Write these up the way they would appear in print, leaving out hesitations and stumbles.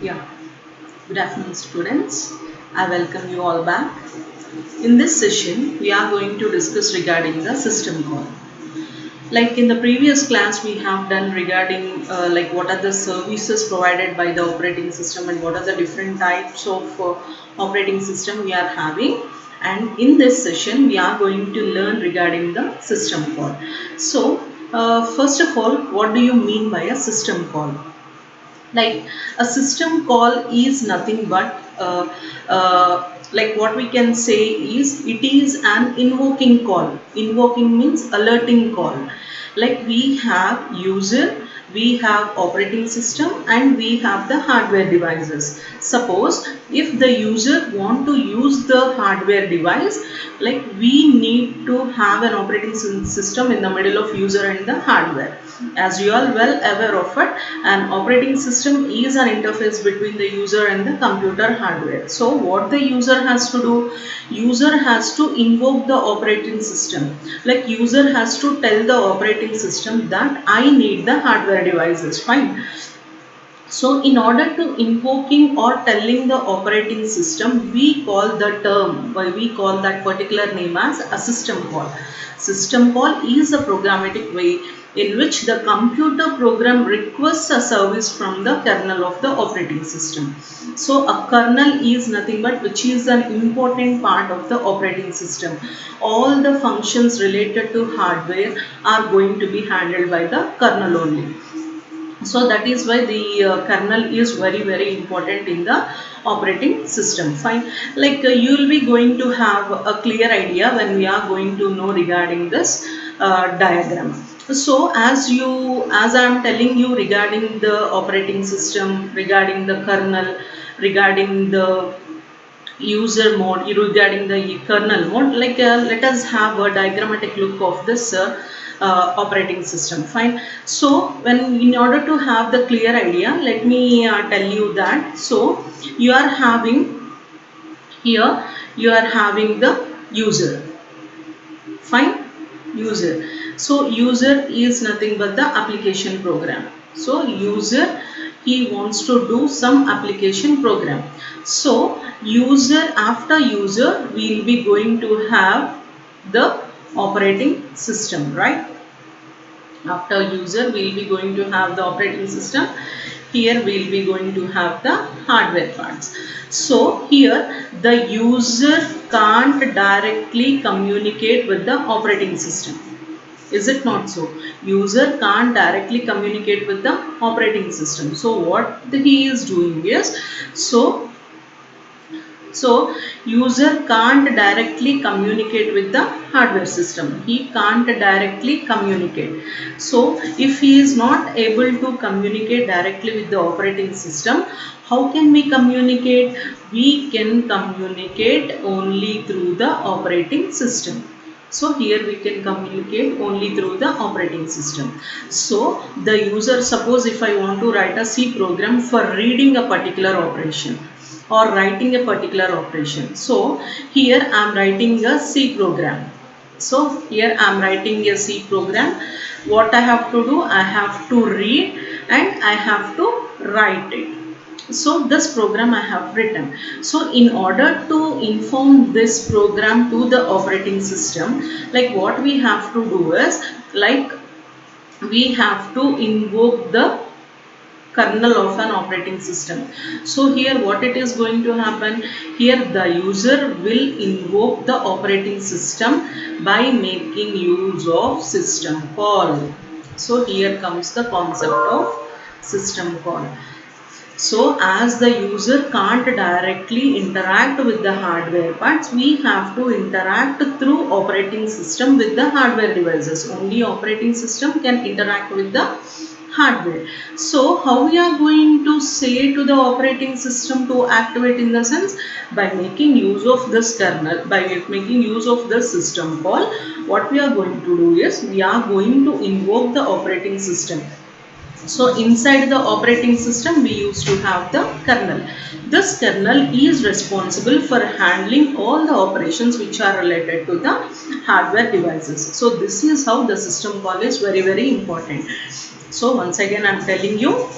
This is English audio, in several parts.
Yeah, good afternoon, students. I welcome you all back. In this session, we are going to discuss regarding the system call. Like in the previous class, we have done regarding like what are the services provided by the operating system and what are the different types of operating system we are having. And in this session, we are going to learn regarding the system call. So, first of all, what do you mean by a system call? Like a system call is nothing but like what we can say is it is an invoking call. Invoking means alerting call. Like we have user, we have operating system, and we have the hardware devices. Suppose if the user want to use the hardware device, like we need to have an operating system in the middle of user and the hardware. As you are well aware of it, an operating system is an interface between the user and the computer hardware. So what the user has to do? User has to invoke the operating system. Like user has to tell the operating system that I need the hardware devices. Fine. So in order to invoking or telling the operating system, we call the term, we call that particular name as a system call. System call is a programmatic way in which the computer program requests a service from the kernel of the operating system. So a kernel is nothing but which is an important part of the operating system. All the functions related to hardware are going to be handled by the kernel only. So that is why the kernel is very important in the operating system. Fine. Like you will be going to have a clear idea when we are going to know regarding this diagram. So as I am telling you regarding the operating system, regarding the kernel, regarding the user mode, regarding the kernel mode, like let us have a diagrammatic look of this operating system. Fine. So when in order to have the clear idea, let me tell you that. So you are having here, you are having the user. Fine. User. So user is nothing but the application program. So user, he wants to do some application program. So user, after user we will be going to have the operating system, right? After user we will be going to have the operating system. Here we will be going to have the hardware parts. So here the user can't directly communicate with the operating system. Is it not so? User can't directly communicate with the operating system. So what he is doing is, so user can't directly communicate with the hardware system. He can't directly communicate. So if he is not able to communicate directly with the operating system, how can we communicate? We can communicate only through the operating system. So here we can communicate only through the operating system. So the user, suppose if I want to write a C program for reading a particular operation or writing a particular operation. So here I am writing a C program. So here I am writing a C program. What I have to do? I have to read and I have to write it. So this program I have written. So in order to inform this program to the operating system, like what we have to do is, like we have to invoke the kernel of an operating system. So here what it is going to happen? Here the user will invoke the operating system by making use of system call. So here comes the concept of system call. So as the user can't directly interact with the hardware parts, we have to interact through operating system with the hardware devices. Only operating system can interact with the hardware. So how we are going to say to the operating system to activate, in the sense by making use of this kernel, by making use of the system call, what we are going to do is we are going to invoke the operating system. So inside the operating system we used to have the kernel. This kernel is responsible for handling all the operations which are related to the hardware devices. So this is how the system call is very important. So once again I am telling you.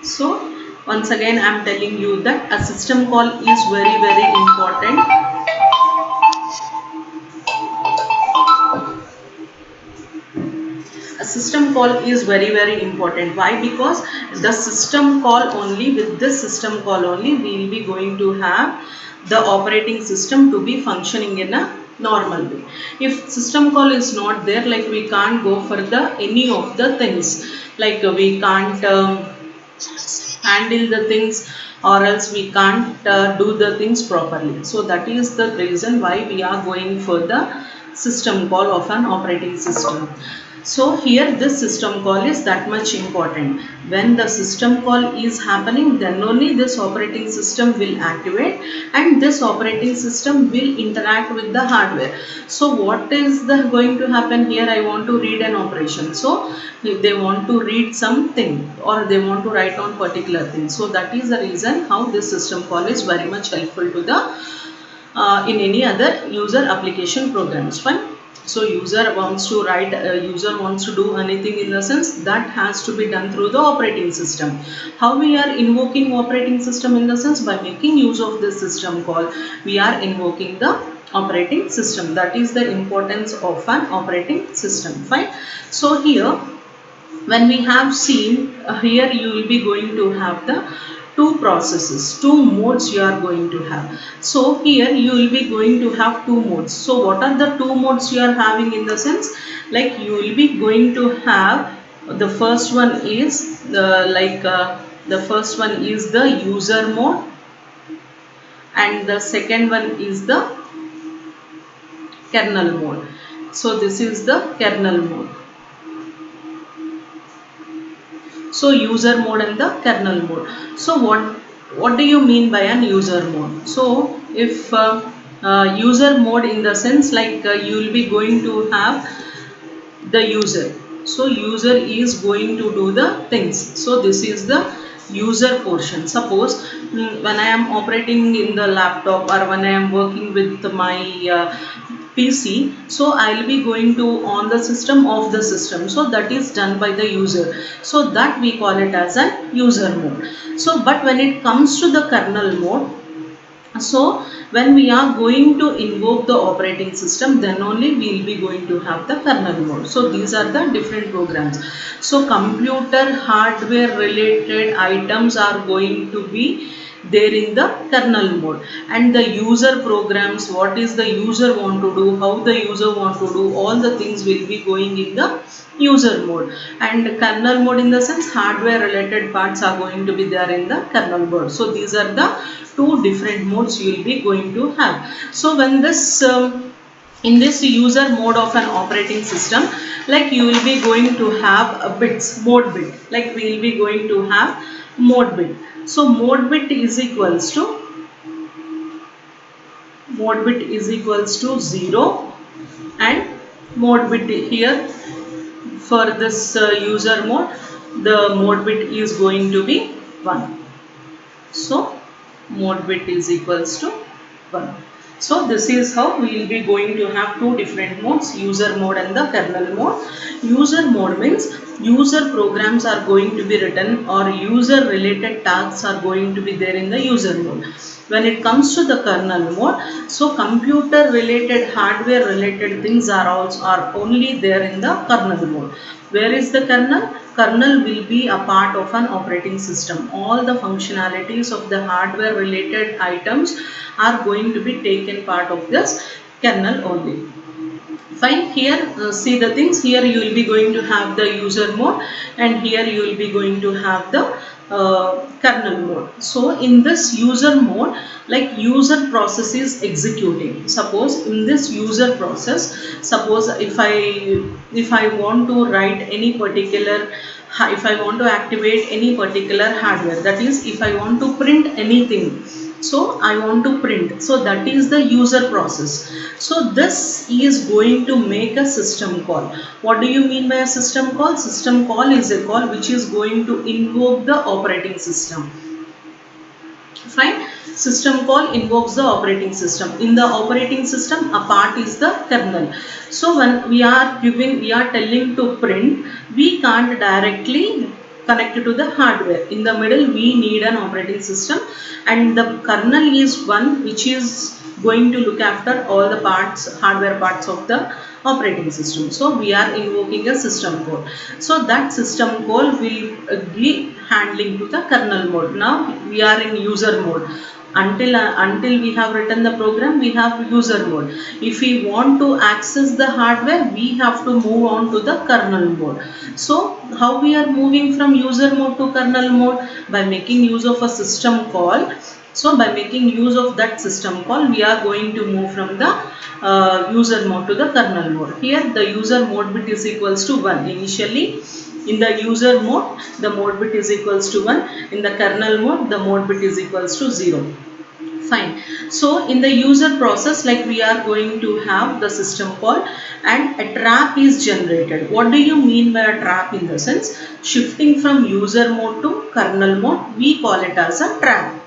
So once again I am telling you that a system call is very important. A system call is very important. Why? Because the system call only, with this system call only, we will be going to have the operating system to be functioning in a normal way. If system call is not there, like we can't go for the any of the things, like we can't handle the things, or else we can't do the things properly. So that is the reason why we are going for the system call of an operating system. So here this system call is that much important. When the system call is happening, then only this operating system will activate, and this operating system will interact with the hardware. So what is going to happen here? I want to read an operation. So they want to read something, or they want to write on particular thing. So that is the reason how this system call is very much helpful to the in any other user application programs. Fine. So user wants to write, user wants to do anything, in the sense that has to be done through the operating system. How we are invoking operating system? In the sense, by making use of this system call, we are invoking the operating system. That is the importance of an operating system. Fine. So here, when we have seen, here you will be going to have the two processes, two modes you are going to have. So here you will be going to have two modes. So what are the two modes you are having? In the sense, like you will be going to have, the first one is the first one is the user mode, and the second one is the kernel mode. So this is the kernel mode. So user mode and the kernel mode. So what do you mean by an user mode? So if user mode, in the sense, like you will be going to have the user. So user is going to do the things. So this is the user portion. Suppose when I am operating in the laptop, or when I am working with my PC, so I will be going to on the system of the system. So that is done by the user. So that we call it as a user mode. So but when it comes to the kernel mode, so when we are going to invoke the operating system, then only we will be going to have the kernel mode. So these are the different programs. So computer hardware related items are going to be there in the kernel mode, and the user programs, what is the user want to do, how the user want to do, all the things will be going in the user mode. And kernel mode, in the sense, hardware related parts are going to be there in the kernel mode. So these are the two different modes you will be going to have. So when this in this user mode of an operating system, like you will be going to have a bits, mode bit, like we will be going to have mode bit. So mode bit is equals to 0, and mode bit here for this user mode, the mode bit is going to be 1. So mode bit is equals to 1. So this is how we will be going to have two different modes, user mode and the kernel mode. User mode means user programs are going to be written, or user related tasks are going to be there in the user mode. When it comes to the kernel mode, so computer related, hardware related things are only there in the kernel mode. Where is the kernel? Kernel will be a part of an operating system. All the functionalities of the hardware related items are going to be taken part of this kernel only. Fine. Here see the things, here you will be going to have the user mode, and here you will be going to have the kernel mode. So in this user mode, like user process is executing. Suppose in this user process, suppose if I want to write any particular, if I want to activate any particular hardware, that is if I want to print anything So I want to print. So that is the user process. So this is going to make a system call. What do you mean by a system call? System call is a call which is going to invoke the operating system. Fine. System call invokes the operating system. In the operating system, a part is the kernel. So when we are telling to print, we can't directly connect it to the hardware. In the middle, we need an operating system, and the kernel is one which is going to look after all the parts, hardware parts of the operating system. So we are invoking a system call. So that system call will be handling to the kernel mode. Now we are in user mode. Until we have written the program, we have user mode. If we want to access the hardware, we have to move on to the kernel mode. So how we are moving from user mode to kernel mode? By making use of a system call. So by making use of that system call, we are going to move from the user mode to the kernel mode. Here the user mode bit is equals to 1. Initially in the user mode, the mode bit is equals to 1. In the kernel mode, the mode bit is equals to 0. Fine. So in the user process, like we are going to have the system call and a trap is generated. What do you mean by a trap? In the sense, shifting from user mode to kernel mode, we call it as a trap.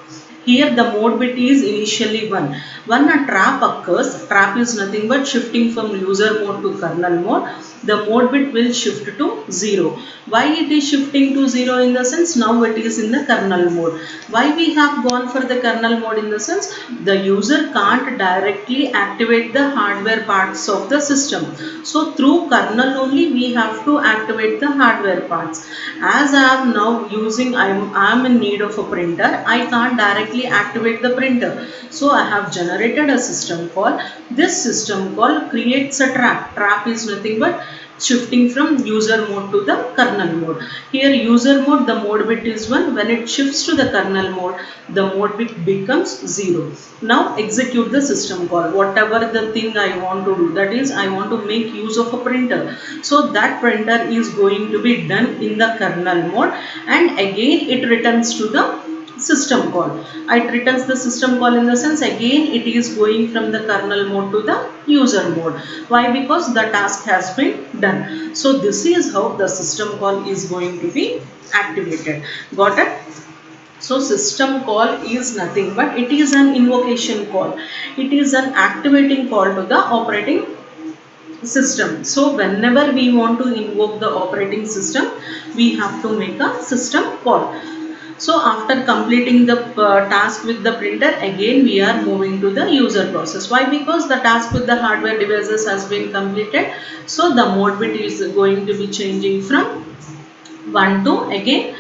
Here the mode bit is initially 1. When a trap occurs, trap is nothing but shifting from user mode to kernel mode. The mode bit will shift to 0. Why it is shifting to 0? In the sense, now it is in the kernel mode. Why we have gone for the kernel mode? In the sense, the user can't directly activate the hardware parts of the system. So through kernel only we have to activate the hardware parts. As I am now using, I am in need of a printer, I can't directly activate the printer. So I have generated a system call. This system call creates a trap. Trap is nothing but shifting from user mode to the kernel mode. Here user mode, the mode bit is 1. When it shifts to the kernel mode, the mode bit becomes 0. Now execute the system call. Whatever the thing I want to do, that is I want to make use of a printer. So that printer is going to be done in the kernel mode, and again it returns to the system call. It returns the system call in the sense, again it is going from the kernel mode to the user mode. Why? Because the task has been done. So this is how the system call is going to be activated. Got it? So system call is nothing but it is an invocation call. It is an activating call to the operating system. So whenever we want to invoke the operating system, we have to make a system call. So after completing the task with the printer, again we are moving to the user process. Why? Because the task with the hardware devices has been completed. So the mode bit is going to be changing from 1 to, again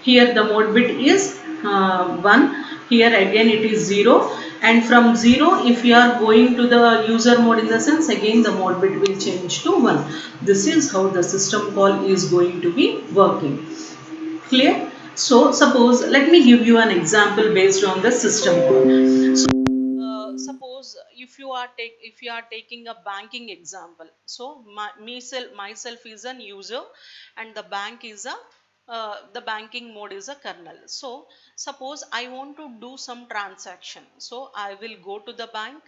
here the mode bit is 1. Here again it is 0. And from 0, if you are going to the user mode, in the sense, again the mode bit will change to 1. This is how the system call is going to be working. Clear? So suppose, let me give you an example based on the system call. So suppose if you are taking a banking example. So myself is an user, and the bank is a the banking mode is a kernel. So suppose I want to do some transaction. So I will go to the bank.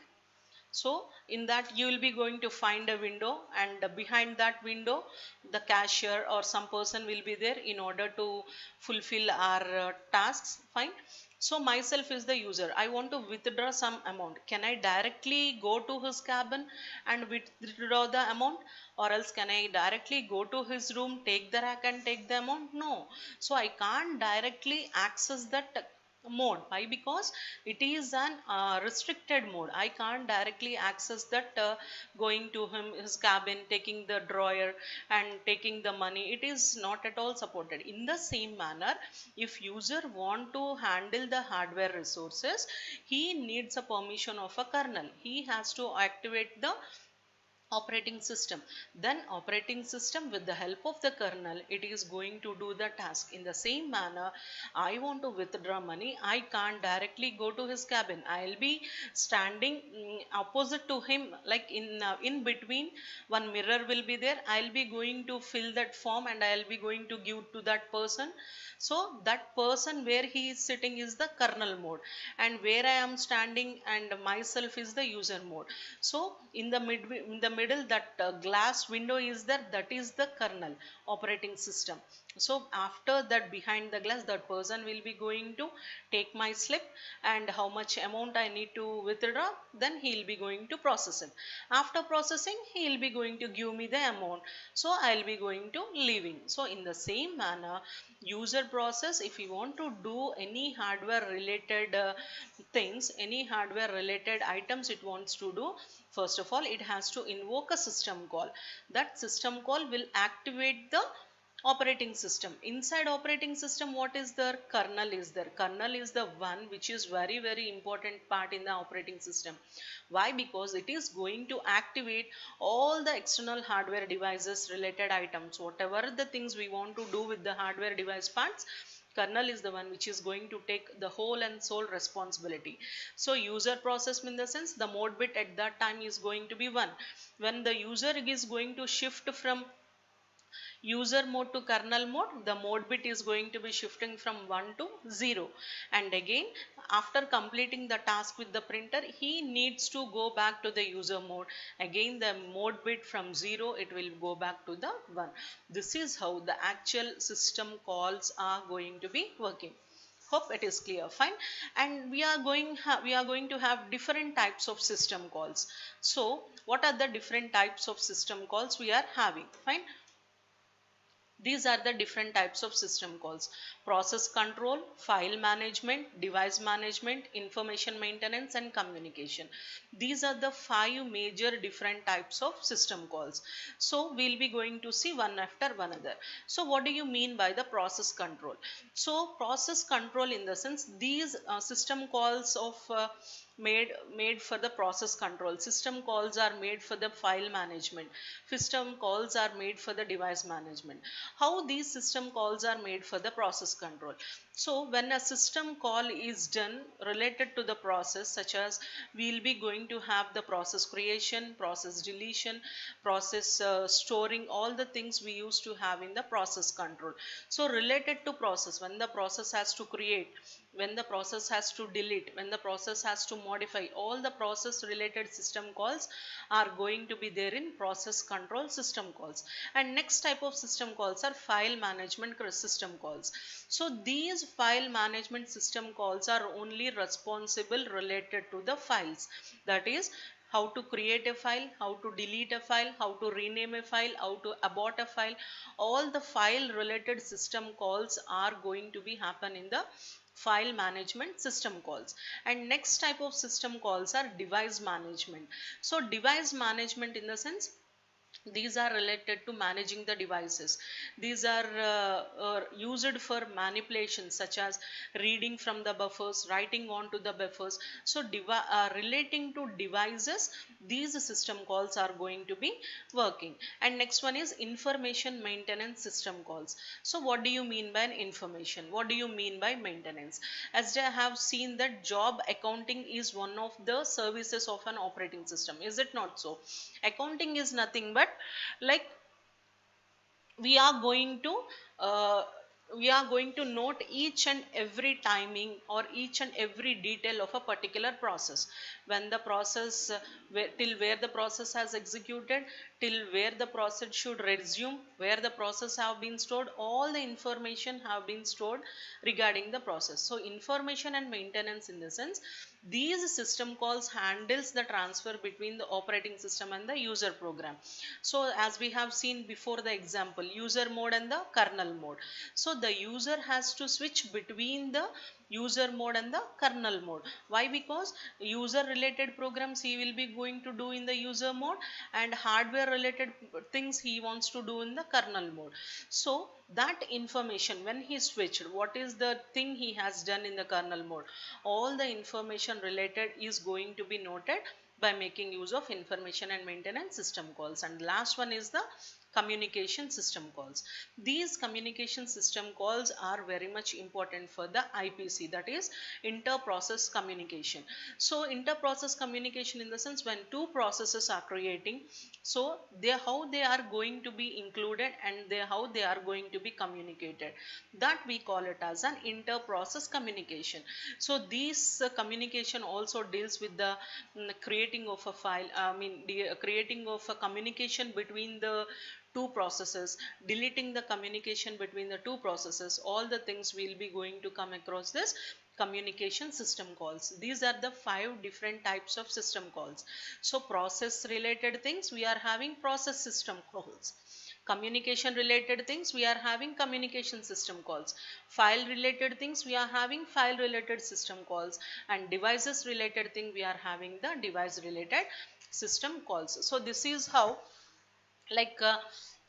So in that you will be going to find a window, and behind that window the cashier or some person will be there in order to fulfill our tasks. Fine. So myself is the user. I want to withdraw some amount. Can I directly go to his cabin and withdraw the amount, or else can I directly go to his room, take the rack and take the amount? No. So I can't directly access that mode. Why? Because it is an restricted mode. I can't directly access that going to his cabin, taking the drawer and taking the money. It is not at all supported. In the same manner, if user want to handle the hardware resources, he needs a permission of a kernel. He has to activate the operating system. Then operating system, with the help of the kernel, it is going to do the task. In the same manner, I want to withdraw money, I can't directly go to his cabin. I'll be standing opposite to him, like in between. One mirror will be there. I'll be going to fill that form and I'll be going to give to that person. So that person where he is sitting is the kernel mode, and where I am standing and myself is the user mode. So in the middle, that glass window is there, that is the kernel operating system. So after that, behind the glass, that person will be going to take my slip and how much amount I need to withdraw, then he will be going to process it. After processing, he will be going to give me the amount, so I'll be going to leaving. So in the same manner, user process, if you want to do any hardware related things, any hardware related items it wants to do, first of all it has to invoke a system call. That system call will activate the operating system. Inside operating system, what is there? Kernel is there. Kernel is the one which is very important part in the operating system. Why? Because it is going to activate all the external hardware devices related items. Whatever the things we want to do with the hardware device parts, kernel is the one which is going to take the whole and sole responsibility. So user process, in the sense, the mode bit at that time is going to be 1. When the user is going to shift from user mode to kernel mode, the mode bit is going to be shifting from 1 to 0. And again, after completing the task with the printer, he needs to go back to the user mode. Again, the mode bit from 0, it will go back to the 1. This is how the actual system calls are going to be working. Hope it is clear. Fine. And we are going to have different types of system calls. So what are the different types of system calls we are having? Fine. These are the different types of system calls: process control, file management, device management, information maintenance, and communication. These are the 5 major different types of system calls. So we'll be going to see one after one another. So what do you mean by the process control? So process control, in the sense, these system calls of made for the process control. System calls are made for the file management. System calls are made for the device management. How these system calls are made for the process control? So when a system call is done related to the process, such as we'll be going to have the process creation, process deletion, process storing, all the things we used to have in the process control. So related to process, when the process has to create, when the process has to delete, when the process has to modify, all the process related system calls are going to be there in process control system calls. And next type of system calls are file management system calls. So these file management system calls are only responsible related to the files. That is, how to create a file, how to delete a file, how to rename a file, how to abort a file. All the file related system calls are going to be happen in the file management system calls. And next type of system calls are device management. So device management, in the sense, these are related to managing the devices. These are used for manipulations, such as reading from the buffers, writing onto the buffers. So relating to devices, these system calls are going to be working. And next one is information maintenance system calls. So what do you mean by information? What do you mean by maintenance? As I have seen that job accounting is one of the services of an operating system. Is it not so? Accounting is nothing but, like, we are going to uh, we are going to note each and every timing or each and every detail of a particular process. When the process till where the process has executed, till where the process should resume, where the process have been stored, all the information have been stored regarding the process. So information and maintenance, in the sense, these system calls handles the transfer between the operating system and the user program. So as we have seen before, the example, user mode and the kernel mode. So the user has to switch between the user mode and the kernel mode. Why? Because user related programs he will be going to do in the user mode, and hardware related things he wants to do in the kernel mode. So that information, when he switched, what is the thing he has done in the kernel mode, all the information related is going to be noted by making use of information and maintenance system calls. And last one is the communication system calls. These communication system calls are very much important for the IPC, that is inter-process communication. So inter-process communication in the sense when two processes are creating, so how they are going to be included and how they are going to be communicated, that we call it as an inter-process communication. So this communication also deals with the creating of a file, the creating of a communication between the two processes, deleting the communication between the two processes, all the things will be going to come across this communication system calls. These are the 5 different types of system calls. So process related things we are having process system calls, communication related things we are having communication system calls, file related things we are having file related system calls, and devices related thing we are having the device related system calls. So this is how, like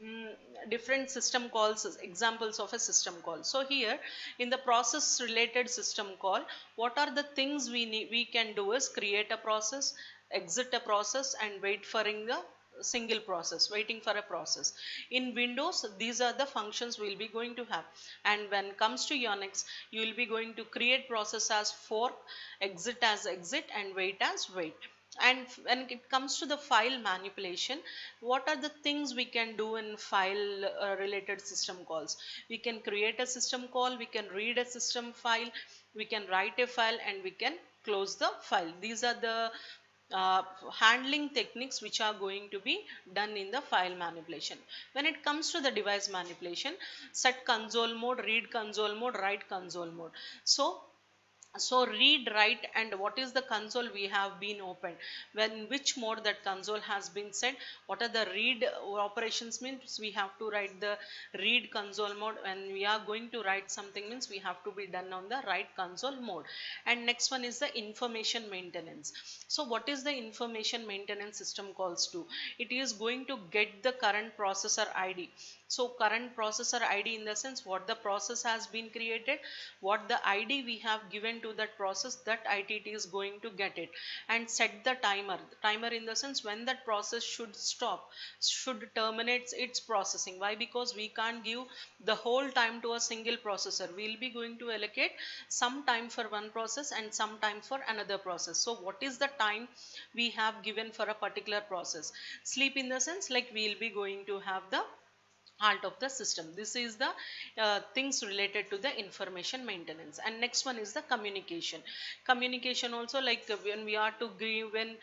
mm, different system calls, examples of a system call. So here in the process related system call, what are the things we can do is create a process, exit a process, and wait for the single process, waiting for a process. In Windows, these are the functions we'll be going to have, and when it comes to Unix, you will be going to create process as fork, exit as exit, and wait as wait. And when it comes to the file manipulation, what are the things we can do in file related system calls? We can create a system call, we can read a system file, we can write a file, and we can close the file. These are the uh, handling techniques which are going to be done in the file manipulation. When it comes to the device manipulation, set console mode, read console mode, write console mode. So read, write, and what is the console we have been opened, when which mode that console has been set, what are the read operations means we have to write the read console mode, when we are going to write something means we have to be done on the write console mode. And next one is the information maintenance. So what is the information maintenance system calls to? It is going to get the current processor ID. So current processor ID in the sense what the process has been created, what the ID we have given to that process, that IT is going to get it, and set the timer. Timer in the sense when that process should stop, should terminate its processing. Why? Because we can't give the whole time to a single processor. We'll be going to allocate some time for one process and some time for another process. So what is the time we have given for a particular process? Sleep in the sense like we'll be going to have the halt of the system. This is the things related to the information maintenance. And next one is the communication. Communication also, like when we are to give, when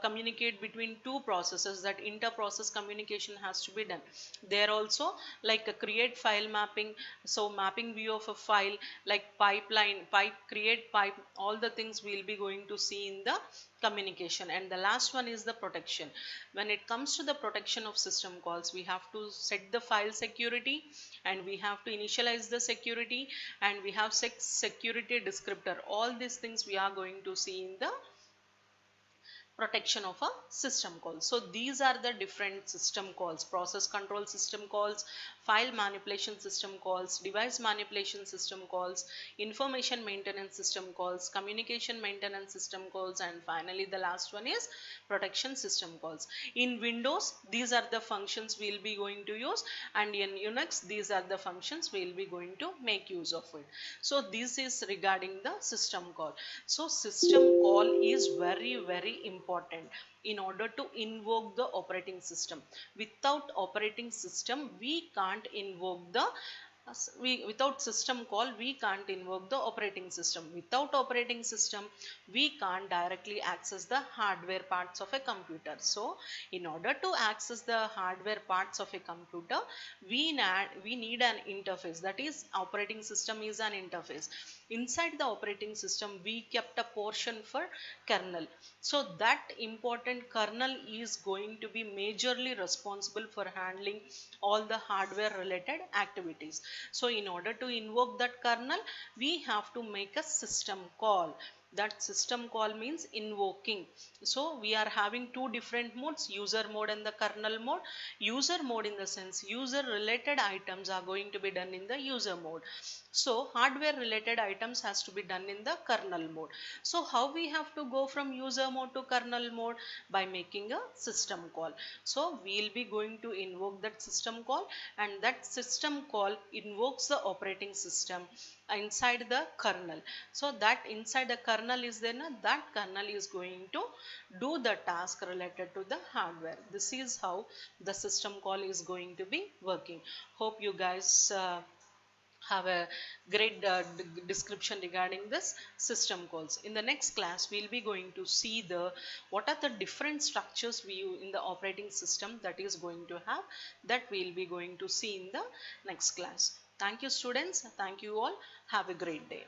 communicate between two processes, that inter process communication has to be done there also, like a create file mapping. So mapping view of a file, like pipeline, pipe, create pipe, all the things we'll be going to see in the communication. And the last one is the protection. When it comes to the protection of system calls, we have to set the file security, and we have to initialize the security, and we have security descriptor. All these things we are going to see in the protection of a system call. So these are the different system calls: process control system calls, file manipulation system calls, device manipulation system calls, information maintenance system calls, communication maintenance system calls, and finally the last one is protection system calls. In Windows, these are the functions we'll be going to use, and in Unix, these are the functions we'll be going to make use of it. So this is regarding the system call. So system call is very important in order to invoke the operating system. Without operating system, we can't invoke the without system call, we can't invoke the operating system. Without operating system, we can't directly access the hardware parts of a computer. So in order to access the hardware parts of a computer, we need an interface, that is operating system is an interface. Inside the operating system, we kept a portion for kernel. So that important kernel is going to be majorly responsible for handling all the hardware related activities. So in order to invoke that kernel, we have to make a system call. That system call means invoking. So we are having two different modes, user mode and the kernel mode. User mode in the sense user related items are going to be done in the user mode. So hardware related items has to be done in the kernel mode. So how we have to go from user mode to kernel mode? By making a system call. So we will be going to invoke that system call, and that system call invokes the operating system inside the kernel. So that inside the kernel is there, that kernel is going to do the task related to the hardware. This is how the system call is going to be working. Hope you guys have a great description regarding this system calls. In the next class we'll be going to see the what are the different structures we use in the operating system that is going to have, that we'll be going to see in the next class. Thank you students, thank you all, have a great day.